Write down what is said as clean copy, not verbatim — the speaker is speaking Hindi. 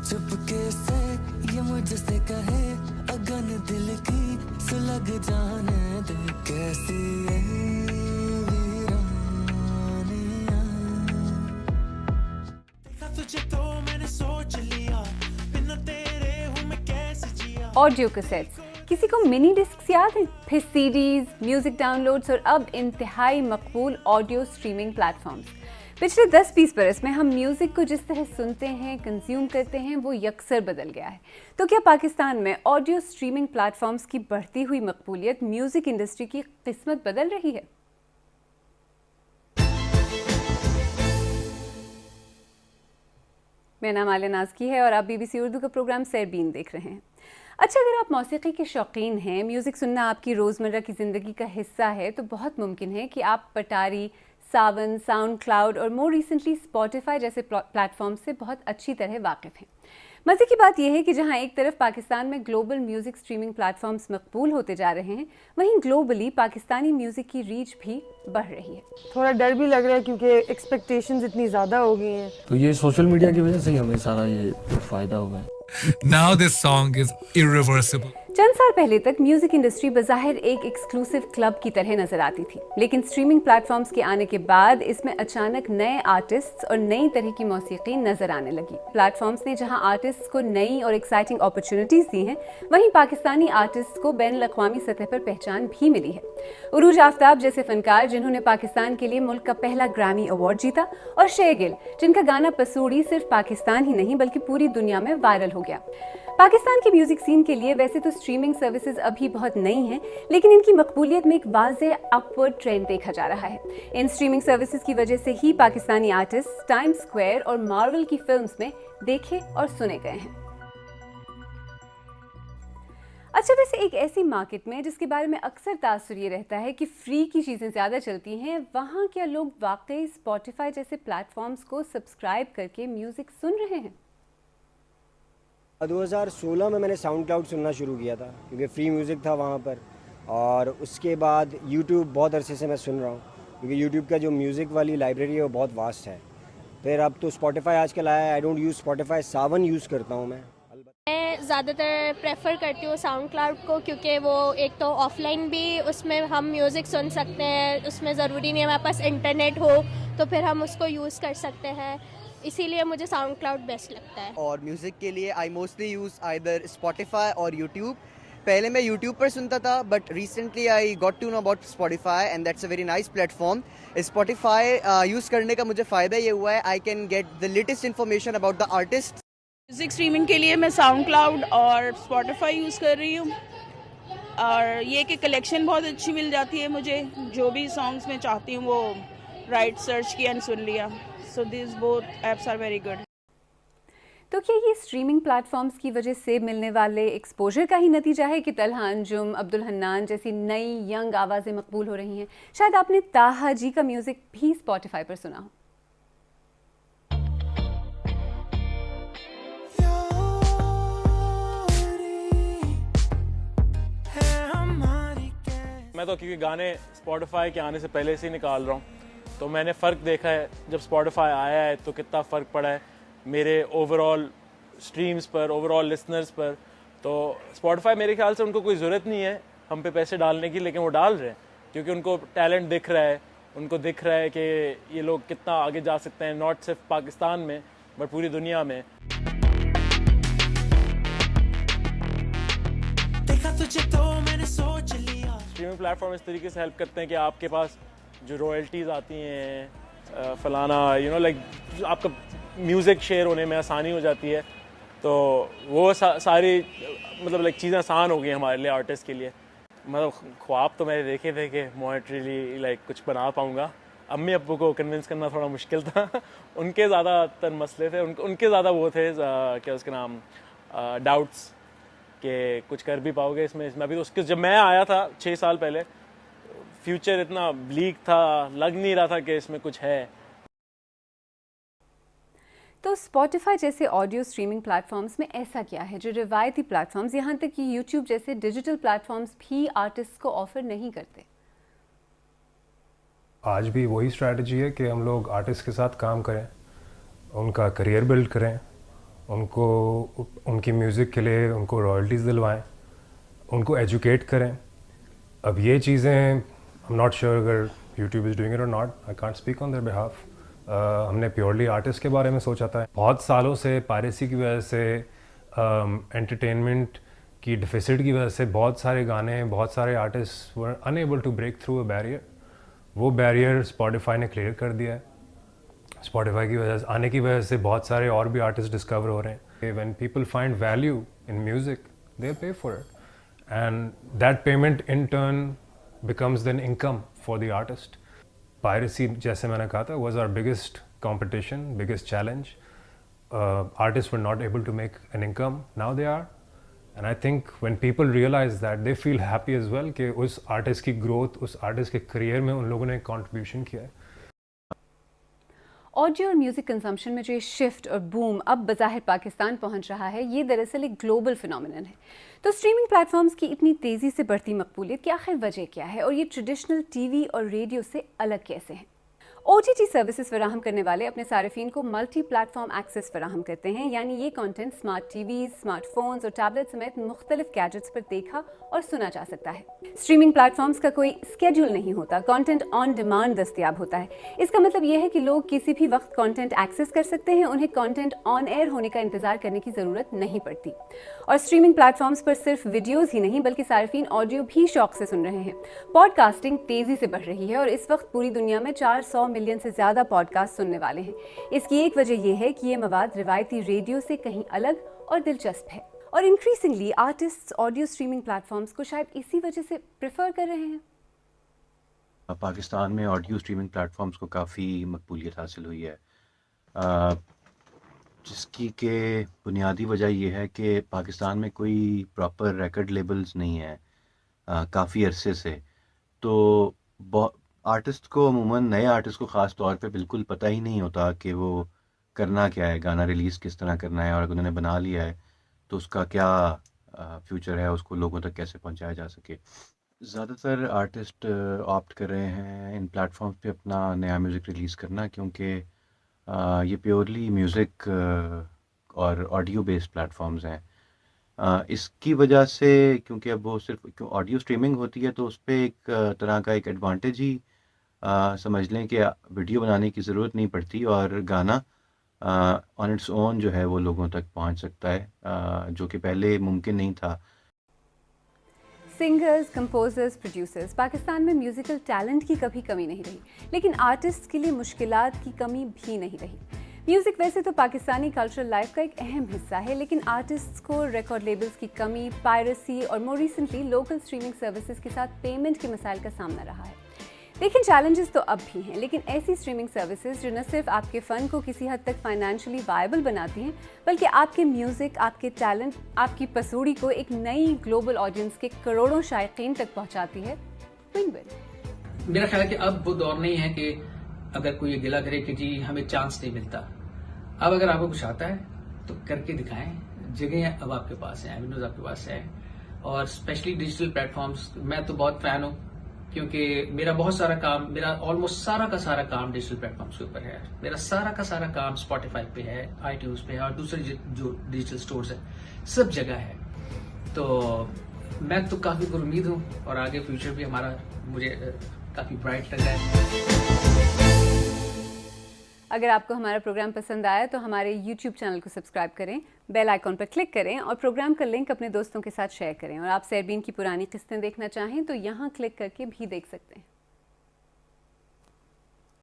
चुपके से ये मुझसे कहे अगन दिल की सुलग जाने दे कैसी ये वीरानियां। देखा तुझे तो मैंने सोच लिया बिना तेरे हूँ मैं कैसे जिया। ऑडियो कैसेट्स, किसी को मिनी डिस्क्स याद है? फिर सीडीज, म्यूजिक डाउनलोड्स और अब इंतहाई मकबूल ऑडियो स्ट्रीमिंग प्लेटफॉर्म्स। पिछले 10-20 बरस में हम म्यूजिक को जिस तरह सुनते हैं, कंज्यूम करते हैं, वो यकसर बदल गया है। तो क्या पाकिस्तान में ऑडियो स्ट्रीमिंग प्लेटफॉर्म्स की बढ़ती हुई मकबूलियत म्यूजिक इंडस्ट्री की किस्मत बदल रही है? मेरा नाम आलिया नाज़की है और आप BBC उर्दू का प्रोग्राम सैरबीन देख रहे हैं। अच्छा, अगर आप मौसीकी के शौकीन हैं, म्यूज़िक सुनना आपकी रोज़मर्रा की ज़िंदगी का हिस्सा है, तो बहुत मुमकिन है कि आप पटारी, सावन, साउंड क्लाउड और मोर रिसेंटली स्पॉटिफाई जैसे प्लेटफॉर्म से बहुत अच्छी तरह वाकिफ़ हैं। मज़े की बात यह है कि जहां एक तरफ पाकिस्तान में ग्लोबल म्यूज़िक स्ट्रीमिंग प्लेटफॉर्म्स मकबूल होते जा रहे हैं, वहीं ग्लोबली पाकिस्तानी म्यूज़िक की रीच भी बढ़ रही है। थोड़ा डर भी लग रहा है क्योंकि एक्सपेक्टेशंस इतनी ज़्यादा हो गई हैं। तो ये सोशल मीडिया की वजह से ही हमें सारा ये फ़ायदा हुआ है। Now this song is irreversible. चंद साल पहले तक म्यूजिक इंडस्ट्री बज़ाहिर एक एक्सक्लूसिव क्लब की तरह नजर आती थी, लेकिन स्ट्रीमिंग प्लेटफॉर्म्स के आने के बाद इसमें अचानक नए आर्टिस्ट्स और नई तरह की मौसीकी नजर आने लगी। प्लेटफॉर्म्स ने जहां आर्टिस्ट्स को नई और एक्साइटिंग अपॉर्चुनिटीज दी हैं, वहीं पाकिस्तानी आर्टिस्ट्स को बैनुल-अक़वामी सतह पर पहचान भी मिली है। उरूज आफ्ताब जैसे फनकार, जिन्होंने पाकिस्तान के लिए मुल्क का पहला ग्रैमी अवार्ड जीता, और शेह गिल, जिनका गाना पसूड़ी सिर्फ पाकिस्तान ही नहीं बल्कि पूरी दुनिया में वायरल हो गया। पाकिस्तान की म्यूजिक सीन के लिए वैसे तो स्ट्रीमिंग सर्विसेज अभी बहुत नई हैं, लेकिन इनकी मकबूलियत में एक वाज़ेह अपवर्ड ट्रेंड देखा जा रहा है। इन स्ट्रीमिंग सर्विसेज की वजह से ही पाकिस्तानी आर्टिस्ट टाइम स्क्वायर और मार्वल की फिल्म्स में देखे और सुने गए हैं। अच्छा, वैसे एक ऐसी मार्केट में जिसके बारे में अक्सर तासुर ये रहता है कि फ्री की चीज़ें ज़्यादा चलती हैं, वहाँ क्या लोग वाकई स्पॉटिफाई जैसे प्लेटफॉर्म्स को सब्सक्राइब करके म्यूज़िक सुन रहे हैं? 2016 में मैंने साउंड क्लाउड सुनना शुरू किया था क्योंकि फ्री म्यूज़िक था वहाँ पर, और उसके बाद यूट्यूब बहुत अरसे से मैं सुन रहा हूँ क्योंकि यूट्यूब का जो म्यूज़िक वाली लाइब्रेरी है वो बहुत वास्ट है। फिर अब तो स्पॉटिफाई आजकल आया है। I don't use Spotify, Sawan use करता हूँ मैं ज़्यादातर प्रेफर करती हूँ साउंड क्लाउड को, क्योंकि वो एक तो ऑफलाइन भी उसमें हम म्यूज़िक सुन सकते हैं, उसमें ज़रूरी नहीं है हमारे पास इंटरनेट हो तो फिर हम उसको यूज़ कर सकते हैं, इसीलिए मुझे साउंड क्लाउड बेस्ट लगता है। और म्यूज़िक के लिए I mostly use either Spotify और यूट्यूब। पहले मैं यूट्यूब पर सुनता था, but recently I got to know about Spotify and that's a very nice platform. Spotify use करने का मुझे फ़ायदा ये हुआ है, I can get the latest information about the artist. Music streaming के लिए मैं साउंड क्लाउड और स्पॉटिफाई यूज़ कर रही हूँ, और ये कि कलेक्शन बहुत अच्छी मिल जाती है मुझे, जो भी सॉन्ग्स मैं चाहती हूँ वो राइट सर्च किया एंड सुन लिया। So this both apps are very good. तो क्या ये स्ट्रीमिंग प्लेटफॉर्म्स की वजह से मिलने वाले एक्सपोजर का ही नतीजा है कि तलहा अंजुम, अब्दुल हन्नान जैसी नई यंग आवाज़ें मकबूल हो रही हैं? शायद आपने ताहा जी का म्यूज़िक भी स्पॉटिफाई पर सुना हो। मैं तो क्योंकि गाने स्पॉटिफाई के आने से पहले से ही निकाल रहा हूँ, तो मैंने फ़र्क देखा है जब स्पॉटिफाई आया है तो कितना फ़र्क पड़ा है मेरे ओवरऑल स्ट्रीम्स पर, ओवरऑल लिसनर्स पर। तो स्पॉटिफाई मेरे ख्याल से उनको कोई ज़रूरत नहीं है हम पे पैसे डालने की, लेकिन वो डाल रहे हैं क्योंकि उनको टैलेंट दिख रहा है, उनको दिख रहा है कि ये लोग कितना आगे जा सकते हैं, नॉट सिर्फ पाकिस्तान में बट पूरी दुनिया में। देखा तुझे तो मैंने सोच लिया। स्ट्रीमिंग प्लेटफॉर्म इस तरीके से हेल्प करते हैं कि आपके पास जो रॉयल्टीज़ आती हैं फलाना लाइक आपका म्यूज़िक शेयर होने में आसानी हो जाती है, तो वो सारी मतलब लाइक चीज़ें आसान हो गई हमारे लिए, आर्टिस्ट के लिए। मतलब ख्वाब तो मैंने देखे थे कि मोनेटरीली लाइक कुछ बना पाऊँगा। अम्मी अब्बू को कन्विंस करना थोड़ा मुश्किल था उनके ज़्यादातर मसले थे, उनके ज़्यादा वो थे क्या उसके नाम डाउट्स कि कुछ कर भी पाओगे इसमें। अभी तो उसके जब मैं आया था 6 साल पहले, फ्यूचर इतना ब्लीक था, लग नहीं रहा था कि इसमें कुछ है। तो स्पॉटिफाई जैसे ऑडियो स्ट्रीमिंग प्लेटफॉर्म्स में ऐसा क्या है जो रिवायती प्लेटफॉर्म्स, यहाँ तक कि यूट्यूब जैसे डिजिटल प्लेटफॉर्म्स भी आर्टिस्ट को ऑफर नहीं करते? आज भी वही स्ट्रैटेजी है कि हम लोग आर्टिस्ट के साथ काम करें, उनका करियर बिल्ड करें उनको उनकी म्यूज़िक के लिए उनको रॉयल्टीज़ दिलवाएं, उनको एजुकेट करें। अब ये चीज़ें आई एम नॉट श्योर अगर यूट्यूब इज़ डूइंग इट और not, I can't speak on their behalf. हमने प्योरली आर्टिस्ट के बारे में सोचा था। बहुत सालों से पायरेसी की वजह से, एंटरटेनमेंट की डिफिसिट की वजह से बहुत सारे गाने, बहुत सारे artist were unable to break through a barrier. वो बैरियर स्पॉटिफाई ने क्लियर कर दिया है। स्पॉटिफाई की वजह से, आने की वजह से बहुत सारे और भी आर्टिस्ट डिस्कवर हो रहे हैं। When people find value in music they pay for it and that payment in turn becomes then income for the artist. Piracy, जैसे मैंने कहा था, was our biggest competition, biggest challenge. Artists were not able to make an income. Now they are. And I think when people realize that, they feel happy as well कि उस artist की growth, उस artist के career में उन लोगों ने contribution किया है। ऑडियो और म्यूज़िक कंजम्पशन में जो ये शिफ्ट और बूम अब बज़ाहिर पाकिस्तान पहुंच रहा है, ये दरअसल एक ग्लोबल फिनोमिनन है। तो स्ट्रीमिंग प्लेटफॉर्म्स की इतनी तेज़ी से बढ़ती मकबूलियत की आखिर वजह क्या है और ये ट्रेडिशनल टीवी और रेडियो से अलग कैसे हैं? OTT सर्विसेज फराहम करने वाले अपने सारिफीन को मल्टी प्लेटफॉर्म एक्सेस फराहम करते हैं, यानी ये कंटेंट स्मार्ट टीवीज़, स्मार्टफोन्स और टैबलेट समेत मुख्तलिफ गैजेट्स पर देखा और सुना जा सकता है। स्ट्रीमिंग प्लेटफॉर्म्स का कोई स्केड्यूल नहीं होता, कंटेंट ऑन डिमांड दस्तयाब होता है। इसका मतलब यह है कि लोग किसी भी वक्त कंटेंट एक्सेस कर सकते हैं, उन्हें कंटेंट ऑन एयर होने का इंतजार करने की ज़रूरत नहीं पड़ती। और स्ट्रीमिंग प्लेटफॉर्म्स पर सिर्फ वीडियोज़ ही नहीं बल्कि सारिफीन ऑडियो भी शौक से सुन रहे हैं। पॉडकास्टिंग तेज़ी से बढ़ रही है और इस वक्त पूरी दुनिया में 400 मिलियन से ज़्यादा पॉडकास्ट सुनने वाले हैं। इसकी एक वजह यह है कि ये मवाद रिवायती रेडियो से कहीं अलग और दिलचस्प है। और increasingly artists audio streaming platforms को शायद इसी वजह से प्रेफर कर रहे हैं। पाकिस्तान में ऑडियो स्ट्रीमिंग प्लेटफॉर्म्स को काफ़ी मकबूलियत हासिल हुई है, जिसकी के बुनियादी वजह यह है कि पाकिस्तान में कोई प्रॉपर रिकॉर्ड लेबल्स नहीं है काफ़ी अरसे से। तो आर्टिस्ट को, अमूमन नए आर्टिस्ट को ख़ास तौर पे बिल्कुल पता ही नहीं होता कि वो करना क्या है, गाना रिलीज़ किस तरह करना है, और अगर उन्होंने बना लिया है तो उसका क्या फ्यूचर है, उसको लोगों तक कैसे पहुंचाया जा सके। ज़्यादातर आर्टिस्ट ऑप्ट कर रहे हैं इन प्लेटफॉर्म्स पे अपना नया म्यूज़िक रिलीज़ करना, क्योंकि ये प्योरली म्यूज़िक और ऑडियो बेस्ड प्लेटफॉर्म्स हैं। इसकी वजह से, क्योंकि अब वो सिर्फ ऑडियो स्ट्रीमिंग होती है, तो उस पर एक तरह का एक एडवांटेज ही समझ लें कि वीडियो बनाने की ज़रूरत नहीं पड़ती और गाना ऑन इट्स ओन जो है वो लोगों तक पहुंच सकता है, जो कि पहले मुमकिन नहीं था। सिंगर्स, कंपोजर्स, प्रोड्यूसर्स, पाकिस्तान में म्यूज़िकल टैलेंट की कभी कमी नहीं रही, लेकिन आर्टिस्ट्स के लिए मुश्किलात की कमी भी नहीं रही। म्यूज़िक वैसे तो पाकिस्तानी कल्चरल लाइफ का एक अहम हिस्सा है, लेकिन आर्टिस्ट्स को रिकॉर्ड लेबल्स की कमी, पायरेसी और more recently local streaming services के साथ पेमेंट के मसाइल का सामना रहा है। लेकिन चैलेंजेस तो अब भी हैं, लेकिन ऐसी स्ट्रीमिंग सर्विसेज जो न सिर्फ आपके फ़न को किसी हद तक फाइनेंशियली वायबल बनाती हैं, बल्कि आपके म्यूज़िक, आपके टैलेंट, आपकी पसूड़ी को एक नई ग्लोबल ऑडियंस के करोड़ों शायकीन तक पहुंचाती है। Win win. मेरा ख्याल है कि अब वो दौर नहीं है कि अगर कोई ये गिला करे कि जी हमें चांस नहीं मिलता। अब अगर आपको कुछ आता है तो करके दिखाएं। जगह अब आपके पास है, एवेन्यूज आपके पास है, और स्पेशली डिजिटल प्लेटफॉर्म्स। मैं तो बहुत फैन हूँ, क्योंकि मेरा बहुत सारा काम, मेरा ऑलमोस्ट सारा का सारा काम डिजिटल प्लेटफॉर्म्स के ऊपर है। मेरा सारा का सारा काम स्पॉटिफाई पे है, iTunes पे है, और दूसरे जो डिजिटल स्टोर्स है, सब जगह है। तो मैं तो काफ़ी उम्मीद हूँ, और आगे फ्यूचर भी हमारा मुझे काफ़ी ब्राइट लग रहा है। अगर आपको हमारा प्रोग्राम पसंद आया तो हमारे YouTube चैनल को सब्सक्राइब करें, बेल आइकॉन पर क्लिक करें और प्रोग्राम का लिंक अपने दोस्तों के साथ शेयर करें। और आप सेरबीन की पुरानी किस्तें देखना चाहें तो यहाँ क्लिक करके भी देख सकते हैं।